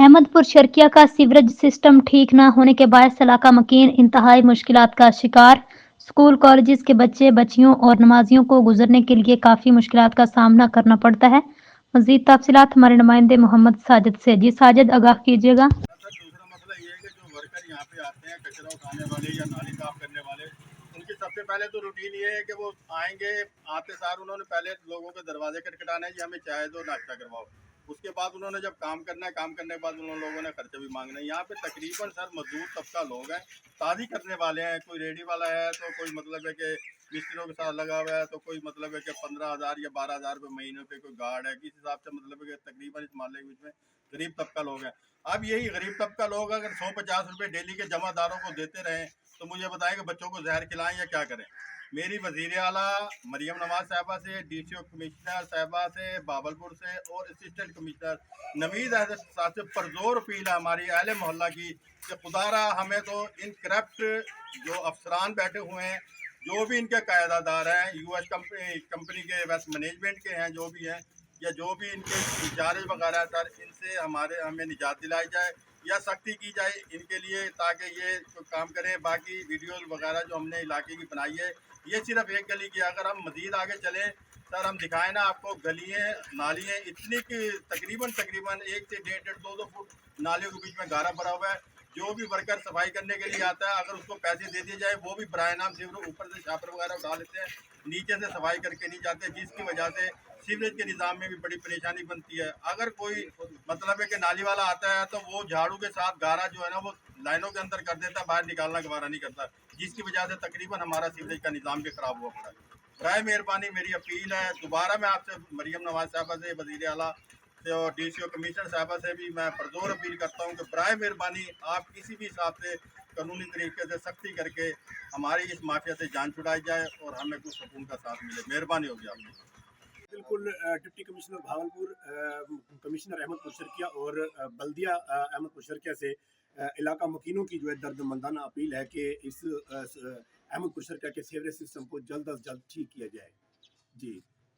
अहमदपुर शर्किया का sewerage system ठीक न होने के बायस इलाका मकीन इंतहाई मुश्किलात का शिकार। स्कूल कॉलेजेस के बच्चे बच्चियों और नमाजियों को गुजरने के लिए काफ़ी मुश्किलात का सामना करना पड़ता है। मज़ीद तफसीलात हमारे नुमाइंदे मोहम्मद साजिद से। जी साजिद, आगाह कीजिएगा। सर, दूसरा मसला ये है कि जो वर्कर यहाँ पे आते हैं कचरा उठाने वाले या नाली साफ करने वाले, उनकी सबसे पहले तो रूटीन ये है कि वो आएंगे, आते सार उन्होंने पहले लोगों के दरवाजे खटखटाना है कि हमें चाय दो, नाश्ता करवाओ। उसके बाद उन्होंने जब काम करना है, काम करने के बाद उन लोगों ने खर्चे भी मांगना है। यहाँ पे तकरीबन सर मजदूर तबका लोग हैं, शादी करने वाले हैं, कोई रेडी वाला है तो कोई मतलब है कि मिस्त्रियों के साथ लगा हुआ है, तो कोई मतलब है कि 15,000 या 12,000 रुपये महीने पे कोई गार्ड है। किस हिसाब से मतलब है कि तकरीबन इस मोहल्ले के बीच में गरीब तबका लोग हैं। अब यही गरीब तबका लोग अगर 150 रुपये डेली के जमादारों को देते रहें तो मुझे बताएं कि बच्चों को जहर खिलाएं या क्या करें। मेरी वजीर आला मरियम नवाज साहबा से, DCO कमिश्नर साहबा से बावलपुर से और असिस्टेंट कमिश्नर नवीद अहमद साहब से परजोर अपील है हमारी अहले मोहल्ला की कि खुदारा हमें तो इन करप्ट जो अफसरान बैठे हुए हैं, जो भी इनके कायदादार हैं, US कंपनी के वेस्ट मैनेजमेंट के हैं, जो भी हैं या जो भी इनके इंचार्ज वगैरह है सर, इनसे हमें निजात दिलाई जाए या सख्ती की जाए इनके लिए, ताकि ये काम करें। बाकी वीडियो वगैरह जो हमने इलाके की बनाई है, ये सिर्फ एक गली की। अगर हम मजीद आगे चलें सर, हम दिखाएं ना आपको गलियाँ नालियाँ इतनी कि तकरीबन 1 से 1.5 2 फुट नालियों के बीच में गारा भरा हुआ है। जो भी वर्कर सफाई करने के लिए आता है, अगर उसको पैसे दे दिए जाए, वो भी बराए नाम सिर्फ ऊपर से छापर वगैरह उठा लेते हैं, नीचे से सफाई करके नहीं जाते, जिसकी वजह से सीवरेज के निज़ाम में भी बड़ी परेशानी बनती है। अगर कोई मतलब है कि नाली वाला आता है तो वो झाड़ू के साथ गारा जो है ना वो लाइनों के अंदर कर देता है, बाहर निकालना गवारा नहीं करता, जिसकी वजह से तकरीबन हमारा सीवरेज का निज़ाम भी खराब हुआ पड़ा है। बराए मेहरबानी मेरी अपील है, दोबारा मैं आपसे मरियम नवाज साहबा से, वज़ीर आला से और DCO कमिश्नर साहबा से भी मैं परजोर अपील करता हूँ कि बराए मेहरबानी आप किसी भी हिसाब से कानूनी तरीके से सख्ती करके हमारी इस माफिया से जान छुड़ाई जाए और हमें कुछ सुकून का साथ मिले। मेहरबानी होगी आपकी। बिल्कुल deputy commissioner Bahawalpur, commissioner Ahmedpur Sharqia और बल्दिया अहमदपुर शर्किया से इलाका मकीनों की जो है दर्दमंदाना अपील है कि इस अहमदपुर शर्किया के सीवरेज सिस्टम को जल्द अज जल्द ठीक किया जाए। जी।